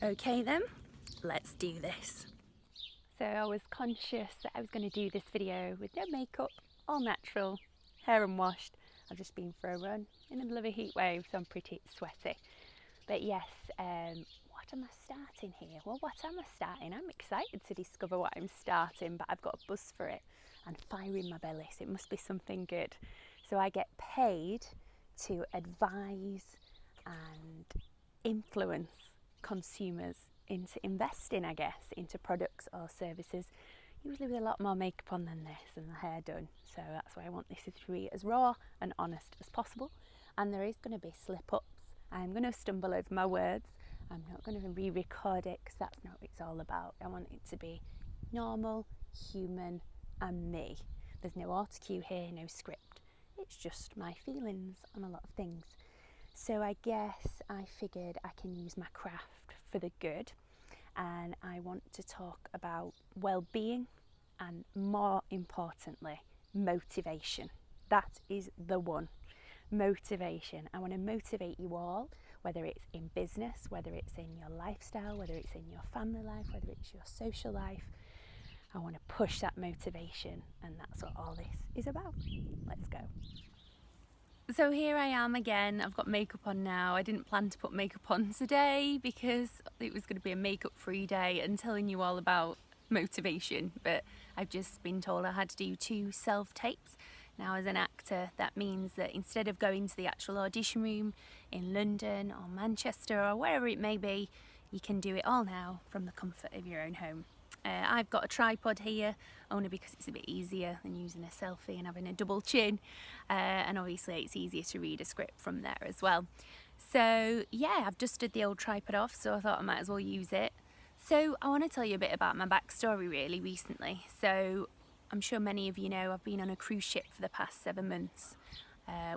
Okay then, let's do this. So I was conscious that I was going to do this video with no makeup, all natural, hair unwashed. I've just been for a run in the middle of a heat wave, so I'm pretty sweaty. But yes, what am I starting here? Well, what am I starting? I'm excited to discover what I'm starting, but I've got a buzz for it and fire in my belly, so it must be something good. So I get paid to advise and influence consumers into investing, I guess, into products or services, usually with a lot more makeup on than this and the hair done. So that's why I want this to be as raw and honest as possible. And there is going to be slip-ups. I'm going to stumble over my words. I'm not going to re-record it because that's not what it's all about. I want it to be normal, human and me. There's no auto-cue here, no script. It's just my feelings on a lot of things. So I guess I figured I can use my craft for the good, and I want to talk about well-being and, more importantly, motivation. That is the one. Motivation. I want to motivate you all, whether it's in business, whether it's in your lifestyle, whether it's in your family life, whether it's your social life. I want to push that motivation, and that's what all this is about. Let's go. So here I am again. I've got makeup on now. I didn't plan to put makeup on today because it was going to be a makeup free day and telling you all about motivation, but I've just been told I had to do 2 self-tapes. Now as an actor, that means that instead of going to the actual audition room in London or Manchester or wherever it may be, you can do it all now from the comfort of your own home. I've got a tripod here only because it's a bit easier than using a selfie and having a double chin, and obviously it's easier to read a script from there as well. So yeah, I've dusted the old tripod off, so I thought I might as well use it. So I want to tell you a bit about my backstory really recently. So I'm sure many of you know I've been on a cruise ship for the past 7 months.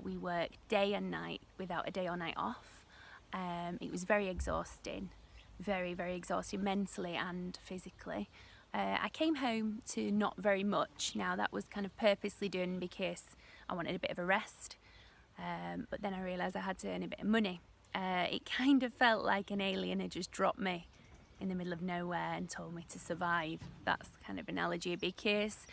We worked day and night without a day or night off. It was very exhausting. Very, very exhausting mentally and physically. I came home to not very much. Now that was kind of purposely done because I wanted a bit of a rest, but then I realised I had to earn a bit of money. It kind of felt like an alien had just dropped me in the middle of nowhere and told me to survive. That's kind of an analogy because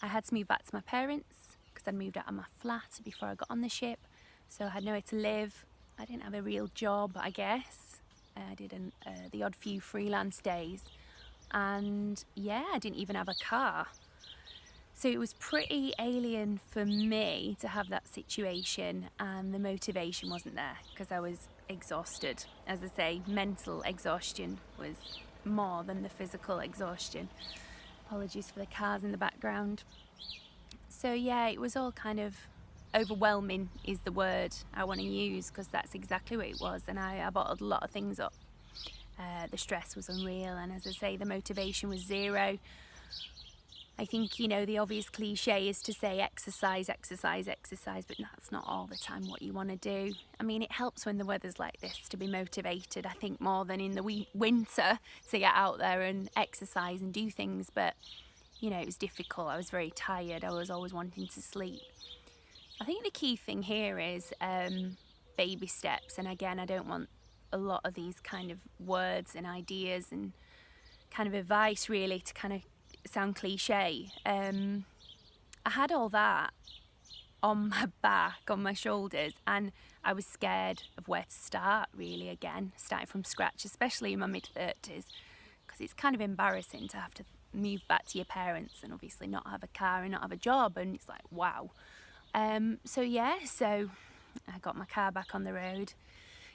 I had to move back to my parents because I'd moved out of my flat before I got on the ship, so I had nowhere to live. I didn't have a real job, I guess. I did the odd few freelance days, and yeah, I didn't even have a car. So it was pretty alien for me to have that situation, and the motivation wasn't there because I was exhausted. As I say, mental exhaustion was more than the physical exhaustion. Apologies for the cars in the background. So yeah, it was all kind of overwhelming is the word I want to use because that's exactly what it was, and I bottled a lot of things up. The stress was unreal, and as I say, the motivation was zero. I think, you know, the obvious cliche is to say exercise, exercise, exercise, but that's not all the time what you want to do. I mean, it helps when the weather's like this to be motivated, I think, more than in the winter to get out there and exercise and do things, but you know, it was difficult. I was very tired. I was always wanting to sleep. I think the key thing here is baby steps, and again, I don't want a lot of these kind of words and ideas and kind of advice really to kind of sound cliche. I had all that on my back, on my shoulders, and I was scared of where to start really again, starting from scratch, especially in my mid-30s, because it's kind of embarrassing to have to move back to your parents and obviously not have a car and not have a job, and it's like, wow. So I got my car back on the road,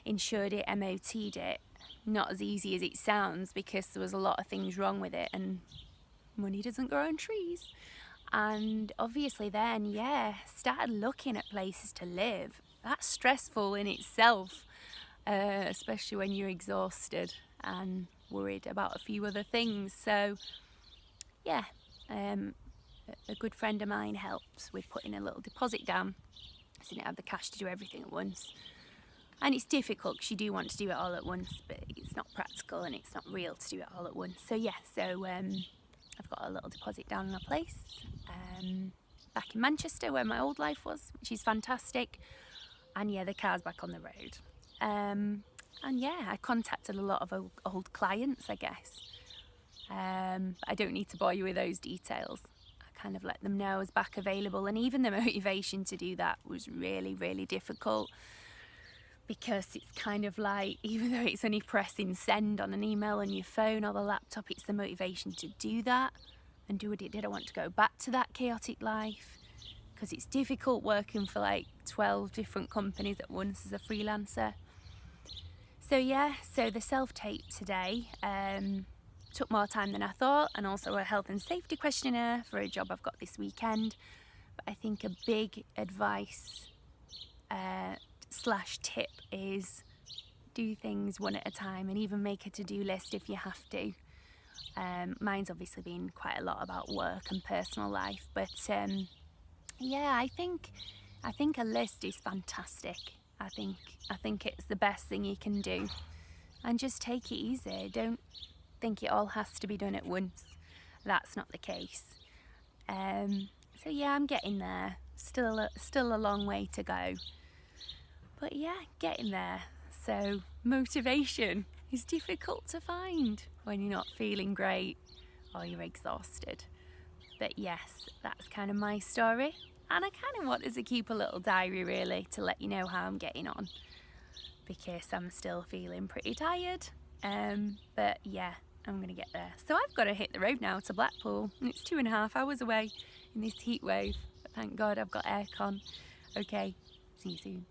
insured it, MOT'd it. Not as easy as it sounds because there was a lot of things wrong with it, and money doesn't grow on trees. And obviously then, started looking at places to live. That's stressful in itself, especially when you're exhausted and worried about a few other things. So a good friend of mine helped with putting a little deposit down. I didn't have the cash to do everything at once. And it's difficult because you do want to do it all at once, but it's not practical and it's not real to do it all at once. So I've got a little deposit down on a place back in Manchester where my old life was, which is fantastic. And yeah, the car's back on the road. And yeah, I contacted a lot of old clients, I guess. I don't need to bore you with those details. I kind of let them know I was back available, and even the motivation to do that was really, really difficult, because it's kind of like, even though it's only pressing send on an email on your phone or the laptop, it's the motivation to do that and do what it did. I want to go back to that chaotic life, because it's difficult working for like 12 different companies at once as a freelancer. So yeah, so the self-tape today took more time than I thought, and also a health and safety questionnaire for a job I've got this weekend. But I think a big advice slash tip is do things one at a time, and even make a to-do list if you have to. Mine's obviously been quite a lot about work and personal life, but yeah, I think a list is fantastic. I think it's the best thing you can do, and just take it easy. Don't think it all has to be done at once. That's not the case. So yeah, I'm getting there. Still a long way to go, but yeah, getting there. So motivation is difficult to find when you're not feeling great or you're exhausted. But yes, that's kind of my story, and I kind of wanted to keep a little diary really to let you know how I'm getting on, because I'm still feeling pretty tired. But yeah, I'm gonna get there. So I've got to hit the road now to Blackpool, and it's 2.5 hours away in this heat wave, but thank God I've got aircon. Okay, see you soon.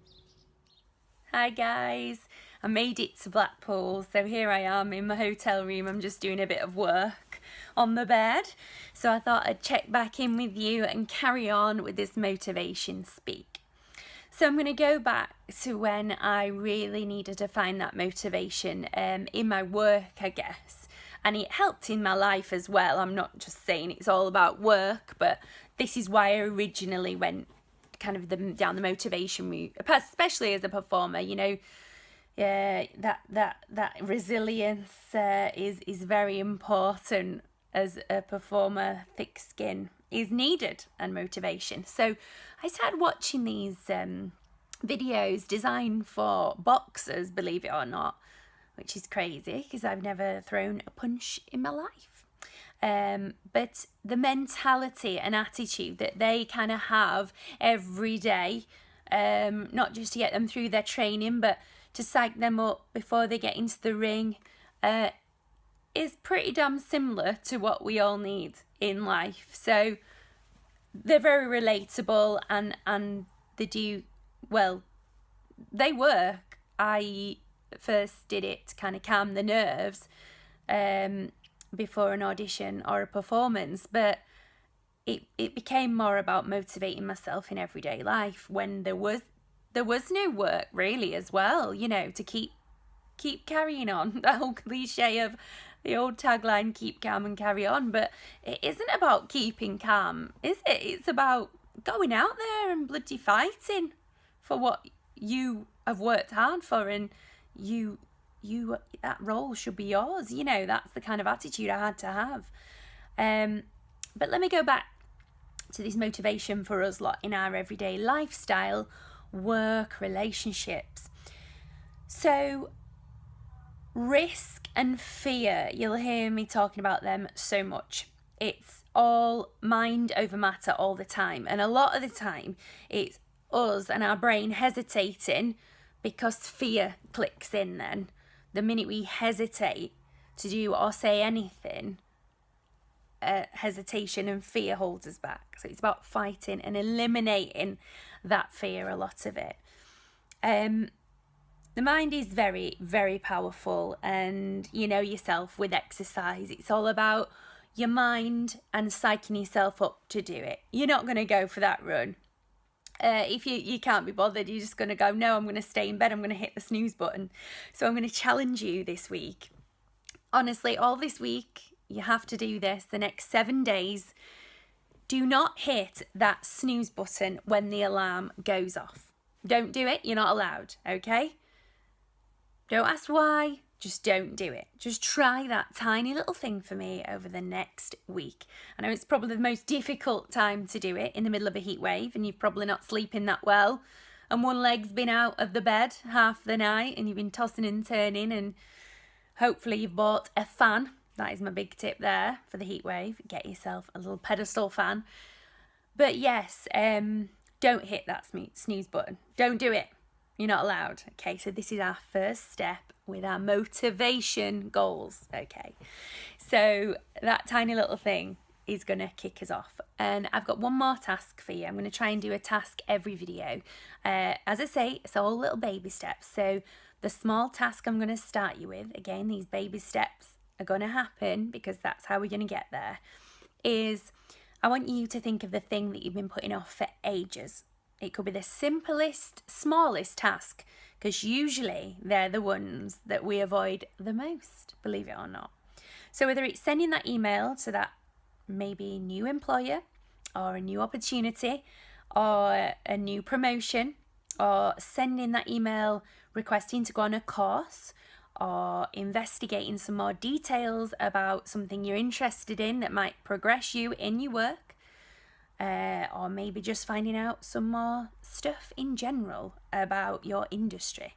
Hi guys, I made it to Blackpool, so here I am in my hotel room. I'm just doing a bit of work on the bed, so I thought I'd check back in with you and carry on with this motivation speak. So I'm going to go back to when I really needed to find that motivation in my work, I guess, and it helped in my life as well. I'm not just saying it's all about work, but this is why I originally went kind of down the motivation route, especially as a performer. You know, that resilience is very important as a performer. Thick skin is needed, and motivation. So I started watching these videos designed for boxers, believe it or not, which is crazy because I've never thrown a punch in my life. But the mentality and attitude that they kind of have every day, not just to get them through their training, but to psych them up before they get into the ring, is pretty damn similar to what we all need in life. So they're very relatable, and they do, well, they work. I first did it to kind of calm the nerves before an audition or a performance, but it became more about motivating myself in everyday life when there was no work really as well, you know, to keep carrying on. The whole cliche of the old tagline, keep calm and carry on, but it isn't about keeping calm, is it? It's about going out there and bloody fighting for what you have worked hard for, and you that role should be yours. You know, that's the kind of attitude I had to have. But let me go back to this motivation for us lot in our everyday lifestyle, work, relationships. So risk and fear, you'll hear me talking about them so much. It's all mind over matter all the time, and a lot of the time it's us and our brain hesitating because fear clicks in. Then the minute we hesitate to do or say anything, hesitation and fear holds us back. So it's about fighting and eliminating that fear, a lot of it. The mind is very, very powerful, and you know yourself with exercise. It's all about your mind and psyching yourself up to do it. You're not going to go for that run. If you can't be bothered, you're just going to go, no, I'm going to stay in bed, I'm going to hit the snooze button. So I'm going to challenge you this week. Honestly, all this week, you have to do this. The next 7 days, do not hit that snooze button when the alarm goes off. Don't do it. You're not allowed, okay? Don't ask why. Just don't do it. Just try that tiny little thing for me over the next week. I know it's probably the most difficult time to do it in the middle of a heat wave, and you're probably not sleeping that well. and one leg's been out of the bed half the night and you've been tossing and turning, and hopefully you've bought a fan. That is my big tip there for the heat wave. Get yourself a little pedestal fan. But yes, don't hit that snooze button. Don't do it. You're not allowed. Okay, so this is our first step with our motivation goals. Okay, so that tiny little thing is going to kick us off. And I've got one more task for you. I'm going to try and do a task every video. As I say, it's all little baby steps. So the small task I'm going to start you with, again, these baby steps are going to happen because that's how we're going to get there, is I want you to think of the thing that you've been putting off for ages. It could be the simplest, smallest task, because usually they're the ones that we avoid the most, believe it or not. So whether it's sending that email to that maybe new employer, or a new opportunity, or a new promotion, or sending that email requesting to go on a course, or investigating some more details about something you're interested in that might progress you in your work, or maybe just finding out some more stuff in general about your industry.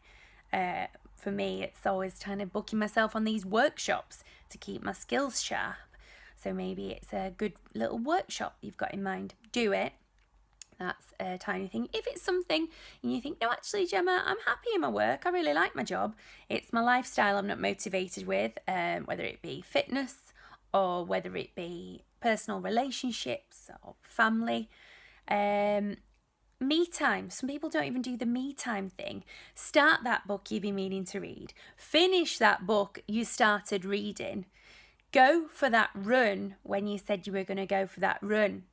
For me, it's always kind of booking myself on these workshops to keep my skills sharp. So maybe it's a good little workshop you've got in mind. Do it. That's a tiny thing. If it's something and you think, no, actually, Gemma, I'm happy in my work. I really like my job. It's my lifestyle I'm not motivated with, whether it be fitness or whether it be personal relationships or family. Me time. Some people don't even do the me time thing. Start that book you've been meaning to read. Finish that book you started reading. Go for that run when you said you were going to go for that run.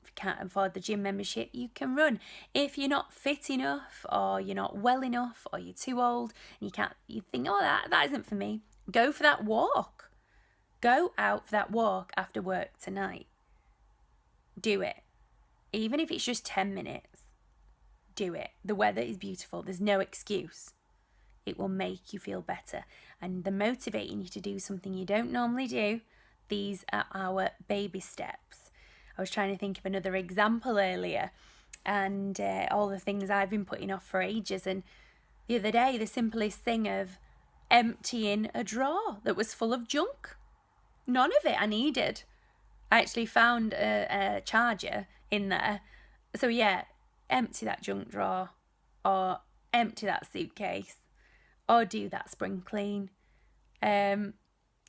If you can't afford the gym membership, you can run. If you're not fit enough, or you're not well enough, or you're too old and you think, oh, that isn't for me, go for that walk. Go out for that walk after work tonight. Do it. Even if it's just 10 minutes, do it. The weather is beautiful. There's no excuse. It will make you feel better. And they're motivating you to do something you don't normally do. These are our baby steps. I was trying to think of another example earlier, and all the things I've been putting off for ages. And the other day, the simplest thing of emptying a drawer that was full of junk. None of it I needed. I actually found a charger in there. So yeah, empty that junk drawer, or empty that suitcase, or do that spring clean.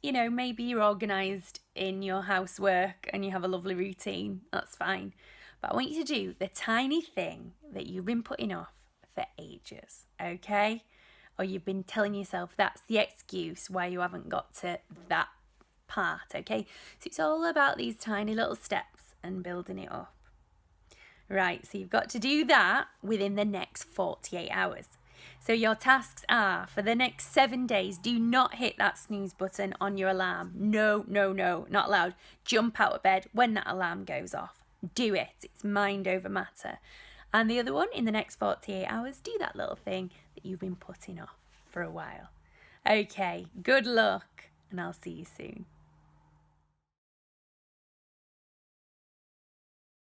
Maybe you're organised in your housework and you have a lovely routine. That's fine. But I want you to do the tiny thing that you've been putting off for ages, okay? Or you've been telling yourself that's the excuse why you haven't got to that part, okay? So it's all about these tiny little steps and building it up. Right, so you've got to do that within the next 48 hours. So your tasks are, for the next 7 days, do not hit that snooze button on your alarm. No, not allowed. Jump out of bed when that alarm goes off. Do it. It's mind over matter. And the other one, in the next 48 hours, do that little thing that you've been putting off for a while. Okay, good luck, and I'll see you soon.